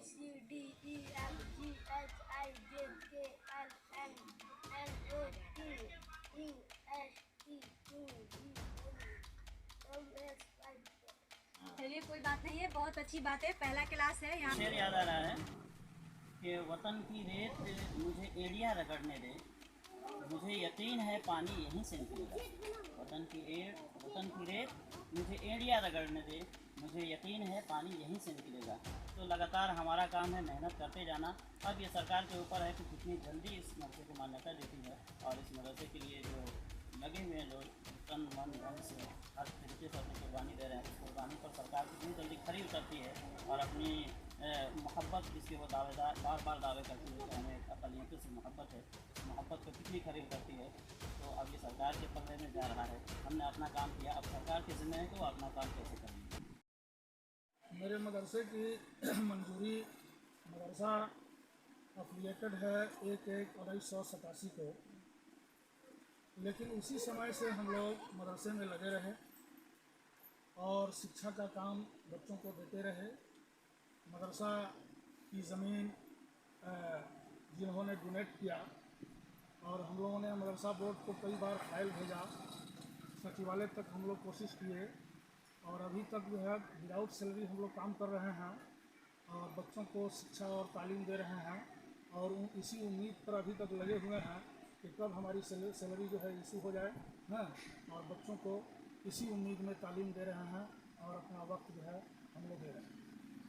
C D E F G H I J K L M N O P Q R S T U V W X Y Z। चलिए कोई बात नहीं है, बहुत अच्छी बात है। पहला क्लास है यहाँ। शेर याद आ रहा है कि वतन की रेत मुझे एड़ियाँ रगड़ने दे, मुझे यकीन है पानी यहीं से निकलेगा। वतन की रेत मुझे एड़ियाँ रगड़ने दे, मुझे यकीन है पानी यहीं से निकलेगा। तो लगातार हमारा काम है मेहनत करते जाना। अब ये सरकार के ऊपर है कि कितनी जल्दी इस मदरसे को मान्यता देती है, और इस मदरसे के लिए जो लगे हुए हैं, जो तन मन धन से हर तरीके से अपनी कुर्बानी दे रहे हैं, उस कुर्बानी पर सरकार कितनी जल्दी खरी उतरती है और अपनी मोहब्बत जिसके वो दावेदार बार बार दावे करती है कि हमें अक़लियतों से मोहब्बत है, उस मोहब्बत को कितनी खरी उतरती है। तो अब ये सरकार के पल्ले में जा रहा है। हमने अपना काम किया, अब सरकार के ज़िम्मे है कि वो अपना काम कैसे करेंगे। मेरे मदरसे की मंजूरी मदरसा अफिलिएटेड है 1/1/1987 को, लेकिन उसी समय से हम लोग मदरसे में लगे रहे और शिक्षा का काम बच्चों को देते रहे। मदरसा की ज़मीन जिन्होंने डोनेट किया, और हम लोगों ने मदरसा बोर्ड को कई बार फाइल भेजा, सचिवालय तक हम लोग कोशिश किए, और अभी तक जो है विदाउट सैलरी हम लोग काम कर रहे हैं और बच्चों को शिक्षा और तालीम दे रहे हैं। और इसी उम्मीद पर अभी तक लगे हुए हैं कि कब हमारी सैलरी जो है इशू हो जाए, हैं, और बच्चों को इसी उम्मीद में तालीम दे रहे हैं और अपना वक्त जो है हम लोग दे रहे हैं।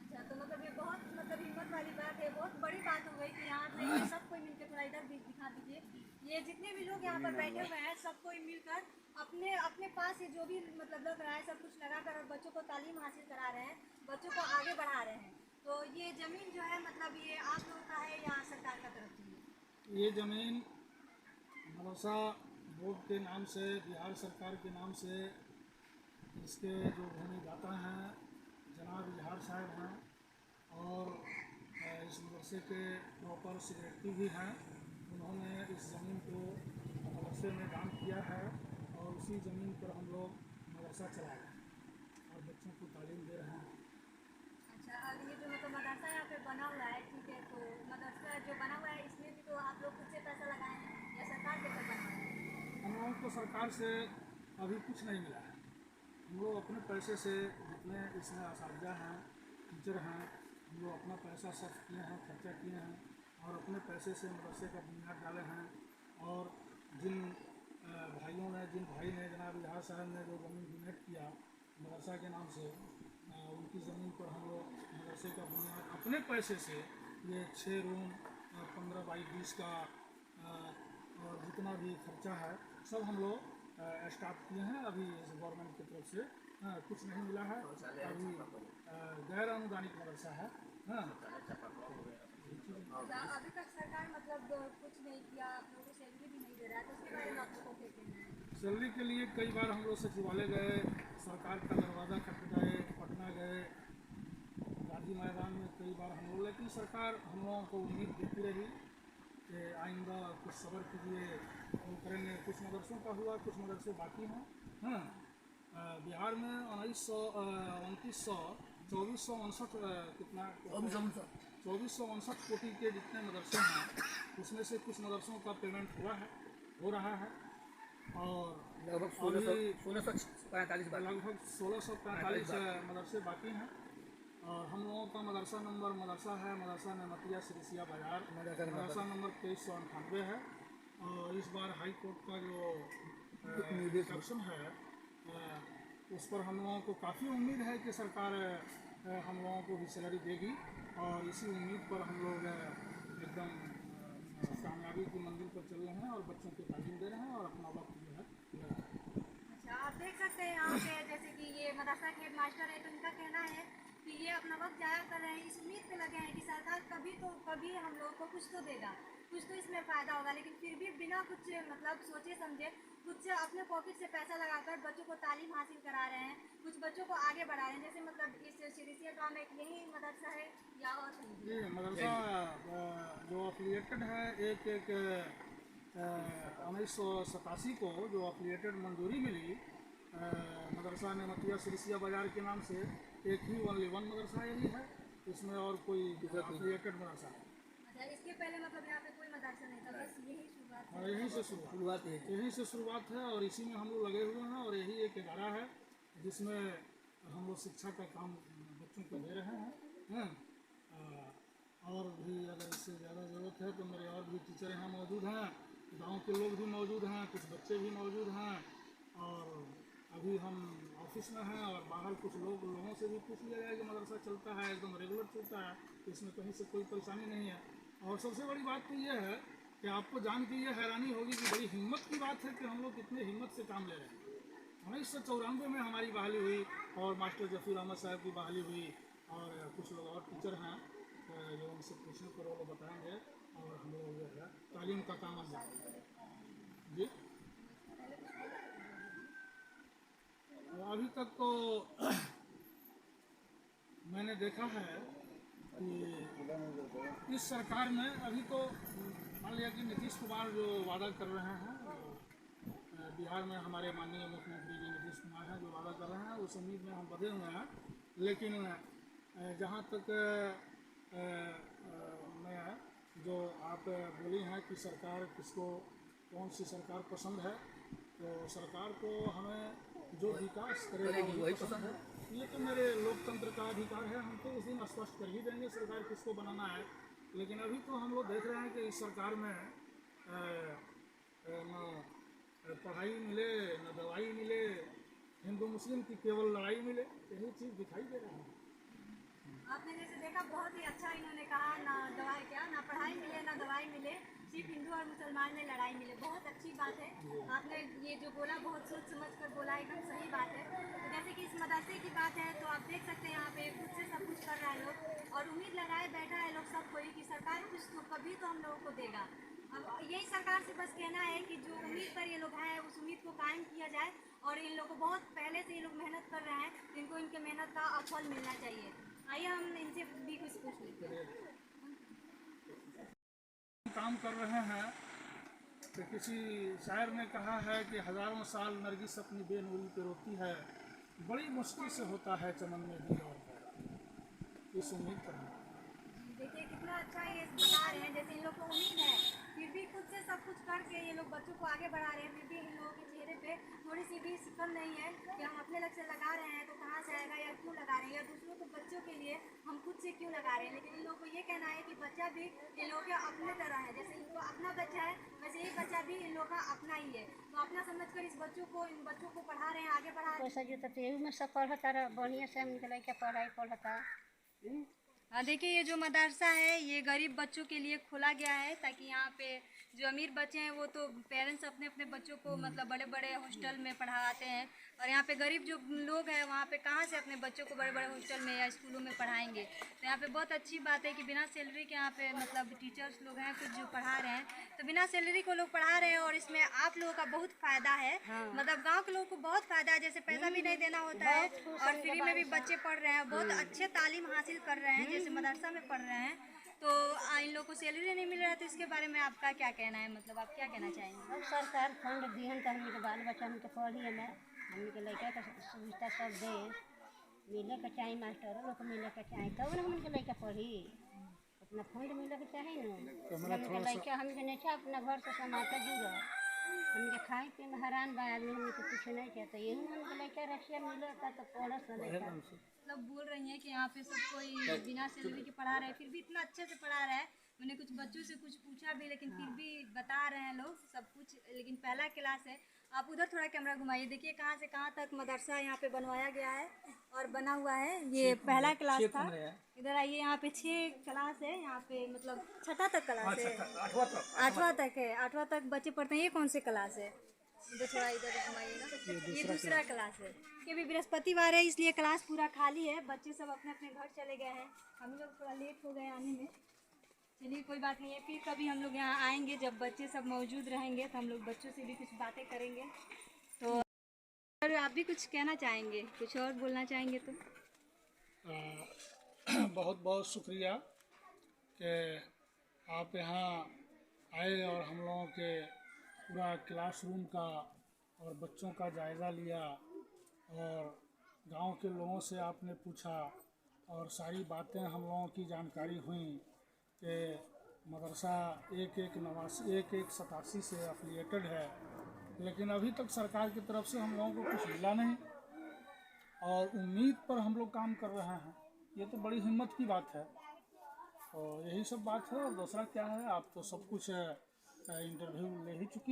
अच्छा, तो मतलब ये बहुत हिम्मत वाली बात है, बहुत बड़ी बात हो गई कि यहाँ पे सब कोई मिलकर, थोड़ा इधर भी दिखा दीजिए। ये जितने भी लोग यहाँ पर बैठे हुए हैं, सब कोई मिलकर अपने अपने पास ये जो भी मतलब लग रहा है सब कुछ लगाकर और बच्चों को तालीम हासिल करा रहे हैं, बच्चों को आगे बढ़ा रहे हैं। तो ये ज़मीन जो है मतलब ये आप लोगों का है या सरकार का तरफ से? ये ज़मीन मदरसा बोर्ड के नाम से, बिहार सरकार के नाम से, इसके जो भूमिदाता हैं जनाब इजहार साहब हैं, और इस मदरसे के प्रॉपर सेक्रेटरी भी हैं। उन्होंने इस ज़मीन को मदरसे में दान किया है और उसी ज़मीन पर हम लोग मदरसा चला रहे हैं और बच्चों को तालीम दे रहे हैं। अच्छा, और ये जो मतलब मदरसा यहाँ पे बना हुआ है, ठीक है, तो मदरसा जो बना हुआ है इसमें भी तो आप लोग खुद से पैसा लगाए हैं या सरकार के तरफ बना है? हम लोगों को सरकार से अभी कुछ नहीं मिला है। हम लोग अपने पैसे से, जितने इसमें असातिज़ा हैं, टीचर हैं, हम लोग अपना पैसा सर्फ किए हैं, खर्चा किए हैं और अपने पैसे से मदरसे का बुनियाद डाले हैं। और जिन भाई ने जनाब इजहार साहब ने जो ज़मीन डोनेट किया मदरसा के नाम से, उनकी ज़मीन पर हम लोग मदरसे का बुनियाद अपने पैसे से, ये 6 रूम 15x20 का और जितना भी खर्चा है सब हम लोग स्टार्ट किए हैं। अभी गवर्नमेंट की तरफ से कुछ नहीं मिला है, अभी गैर अनुदानित मदरसा है। हाँ, अभी तक सरकार मतलब कुछ नहीं किया, आप लोगों को सैलरी भी नहीं दे रहा है, तो उसके बारे में आप लोगों को क्या कहना है? सैलरी के लिए कई बार हम लोग सचिवालय गए, सरकार का दरवाज़ा खटखटाए, पटना गए, गांधी मैदान में कई बार हम लोग, लेकिन सरकार हम लोगों को उम्मीद देती रही कि आइंदा कुछ सब्र कीजिए, वो करेंगे। कुछ मदरसों का हुआ, कुछ मदरसे बाकी हैं। हाँ, बिहार में 2459 कितना 2459 कोटि के जितने मदरसे हैं, उसमें से कुछ मदरसों का पेमेंट हो रहा है और लगभग 1645 मदरसे बाकी हैं। और हम लोगों का मदरसा है मदरसा नमतिया सिरसिया बाजार, मदरसा नंबर 2398 है। और इस बार हाई कोर्ट का जो डिस्कशन है उस पर हम लोगों को काफ़ी उम्मीद है कि सरकार हम लोगों को भी सैलरी देगी, और इसी उम्मीद पर हम लोग एकदम कामयाबी की मंजिल पर चल रहे हैं और बच्चों को तालीम दे रहे हैं और अपना वक्त जो है। अच्छा, आप देख सकते हैं यहाँ पे जैसे कि ये मदरसा के हेड मास्टर है, तो इनका कहना है कि ये अपना वक्त जाया कर रहे हैं, इस उम्मीद पे लगे हैं कि सरकार कभी हम लोगों को कुछ तो देगा, कुछ तो इसमें फ़ायदा होगा, लेकिन फिर भी बिना कुछ मतलब सोचे समझे कुछ अपने पॉकेट से पैसा लगाकर बच्चों को तालीम हासिल करा रहे हैं, कुछ बच्चों को आगे बढ़ा रहे हैं। जैसे मतलब इस सिरसिया गाँव में यही मदरसा है या और कहीं? ये मदरसा जो अफिलिएटेड है 1/1/1987 को जो अफिलिएटेड मंजूरी मिली मदरसा नमतिया सिरसिया बाज़ार के नाम से, एक ही ओनली वन मदरसा यही है। इसमें और कोई एफिलिएटेड मदरसा है। अच्छा, इसके पहले मतलब यहाँ पे कोई मदरसा नहीं था, बस यही शुरुआत है। और यहीं से शुरुआत है और इसी में हम लोग लगे हुए हैं और यही एक इदारा है जिसमें हम लोग शिक्षा का काम बच्चों को दे रहे हैं। और भी अगर इससे ज़्यादा ज़रूरत है तो मेरे और भी टीचर यहाँ मौजूद हैं, गांव के लोग भी मौजूद हैं, कुछ बच्चे भी मौजूद हैं। और अभी हम ऑफिस में हैं और बाहर कुछ लोगों से भी पूछ लिया जाए कि मदरसा चलता है, एकदम रेगुलर चलता है, तो इसमें कहीं से कोई परेशानी नहीं है। और सबसे बड़ी बात तो ये है कि आपको जान के ये हैरानी होगी कि बड़ी हिम्मत की बात है कि हम लोग कितने हिम्मत से काम ले रहे हैं। 1994 में हमारी बहाली हुई और मास्टर जफीर अहमद साहब की बहाली हुई और कुछ लोग और टीचर हैं जो उनसे पूछने पर वो लोग बताएंगे और हम लोग जो है तालीम का काम अंजाम देंगे। जी अभी तक तो मैंने देखा है कि इस सरकार में अभी तो मान लिया कि नीतीश कुमार जो वादा कर रहे हैं, बिहार में हमारे माननीय मुख्यमंत्री जी नीतीश कुमार हैं जो वादा कर रहे हैं, उस उम्मीद में हम बधे हुए हैं। लेकिन जहाँ तक मैं जो आप बोली हैं कि सरकार किसको कौन सी सरकार पसंद है, तो सरकार को हमें जो विकास करेगी वही पसंद है। ये तो मेरे लोकतंत्र का अधिकार है, हम तो उस दिन स्पष्ट कर ही देंगे सरकार किसको बनाना है। लेकिन अभी तो हम लोग देख रहे हैं कि इस सरकार में न पढ़ाई मिले न दवाई मिले, हिंदू मुस्लिम की केवल लड़ाई मिले, यही चीज़ दिखाई दे रही है। आपने जैसे देखा बहुत ही अच्छा इन्होंने कहा, ना दवाई क्या ना पढ़ाई मिले ना दवाई मिले, सिर्फ हिंदू और मुसलमान में लड़ाई मिले। बहुत अच्छी बात है, आपने ये जो बोला बहुत सोच समझ कर बोला, एकदम सही बात है। तो जैसे कि इस मदरसे की बात है तो आप देख सकते हैं यहाँ पे खुद से सब कुछ कर रहा है लोग और उम्मीद लगाए बैठा है लोग सब कोई कि सरकार कुछ तो कभी तो हम लोगों को देगा। अब यही सरकार से बस कहना है कि जो उम्मीद पर ये लोग हैं उस उम्मीद को कायम किया जाए और इन लोगों को बहुत पहले से ये लोग मेहनत कर रहे हैं, इनको इनके मेहनत का फल मिलना चाहिए। आइए हम इनसे भी कुछ पूछ लेते हैं। काम कर रहे हैं तो किसी शायर ने कहा है कि हज़ारों साल नरगिस अपनी बेनूरी पे रोती है, बड़ी मुश्किल से होता है चमन में भी और पैदा। इस उम्मीद पर देखिए कितना अच्छा ये बता रहे हैं, जैसे इन लोग को उम्मीद है फिर भी खुद से सब कुछ करके ये लोग बच्चों को आगे बढ़ा रहे हैं, फिर भी इन लोगों के चेहरे पे थोड़ी सी भी शिकन नहीं है कि हम अपने लक्ष्य लगा रहे हैं तो कहाँ से आएगा या क्यों लगा रहे हैं या दूसरों को बच्चों के लिए हम खुद से क्यों लगा रहे हैं। लेकिन इन लोगों को ये कहना है कि बच्चा भी इन लोगों के अपने तरह है, जैसे इनको अपना बच्चा है वैसे यही बच्चा भी इन लोगों का अपना ही है। तो अपना समझकर इन बच्चों को पढ़ा रहे हैं, आगे बढ़ा रहे हैं। पैसा जो तो यही में सब पढ़ता रहा बढ़िया से, हम लड़का पढ़ाई पढ़ता। हाँ देखिए ये जो मदरसा है ये गरीब बच्चों के लिए खोला गया है ताकि यहाँ पे जो अमीर बच्चे हैं वो तो पेरेंट्स अपने अपने बच्चों को मतलब बड़े बड़े हॉस्टल में पढ़ाते हैं और यहाँ पे गरीब जो लोग हैं वहाँ पे कहाँ से अपने बच्चों को बड़े बड़े हॉस्टल में या स्कूलों में पढ़ाएंगे। तो यहाँ पे बहुत अच्छी बात है कि बिना सैलरी के यहाँ पे मतलब टीचर्स लोग हैं कुछ जो पढ़ा रहे हैं, तो बिना सैलरी को लोग पढ़ा रहे हैं और इसमें आप लोगों का बहुत फ़ायदा है। मतलब गाँव के लोगों को बहुत फ़ायदा है, जैसे पैसा भी नहीं देना होता है और फ्री में भी बच्चे पढ़ रहे हैं, बहुत अच्छे तालीम हासिल कर रहे हैं जैसे मदरसा में पढ़ रहे हैं। तो इन लोग को सैलरी नहीं मिल रहा है, तो इसके बारे में आपका क्या कहना है, मतलब आप क्या कहना चाहेंगे? अब सरकार फंड दिहन तो हमने के बाल बच्चा हमके पढ़ी है, हमने के लड़का का सुविधा सब दे, मिले के चाहिए, मास्टर लोग को मिले के चाहिए, तब ना हमने के लड़का पढ़ी, अपना फंड मिले के चाहिए ना। हमने के लड़का हमके नहीं था अपना घर से समाता जुड़ा, हमके खाए पे में हैरान बा आदमी, हमने तो कुछ नहीं कहता, यही हमके लड़का रशिया मिले तो पढ़स ना लड़का। मतलब बोल रही हैं कि यहाँ पे सब कोई बिना सैलरी के पढ़ा रहे हैं, फिर भी इतना अच्छे से पढ़ा रहा है। मैंने कुछ बच्चों से कुछ पूछा भी लेकिन फिर भी बता रहे हैं लोग सब कुछ, लेकिन पहला क्लास है। आप उधर थोड़ा कैमरा घुमाइए, देखिए कहाँ से कहाँ तक मदरसा यहाँ पे बनवाया गया है और बना हुआ है। ये पहला क्लास था, इधर आइए, यहाँ पे 6 क्लास है, यहाँ पे मतलब 6ठा तक क्लास है, 8वां तक है, 8वां तक बच्चे पढ़ते हैं। ये कौन से क्लास है? इधर थोड़ा इधर घुमाइएगा, ये दूसरा क्लास है। ये भी बृहस्पतिवार है इसलिए क्लास पूरा खाली है, बच्चे सब अपने अपने घर चले गए हैं, हम लोग थोड़ा लेट हो गए आने में। चलिए कोई बात नहीं है, फिर कभी हम लोग यहाँ आएंगे जब बच्चे सब मौजूद रहेंगे तो हम लोग बच्चों से भी कुछ बातें करेंगे। तो और आप भी कुछ कहना चाहेंगे, कुछ और बोलना चाहेंगे तो? बहुत बहुत शुक्रिया कि आप यहाँ आए और हम लोगों के पूरा क्लासरूम का और बच्चों का जायज़ा लिया और गांव के लोगों से आपने पूछा और सारी बातें हम लोगों की जानकारी हुई कि मदरसा 1187 से एफिलिएटेड है, लेकिन अभी तक सरकार की तरफ से हम लोगों को कुछ मिला नहीं और उम्मीद पर हम लोग काम कर रहे हैं। ये तो बड़ी हिम्मत की बात है। और यही सब बात है। और दूसरा क्या है, आप तो सब कुछ इंटरव्यू ले ही चुकी हैं।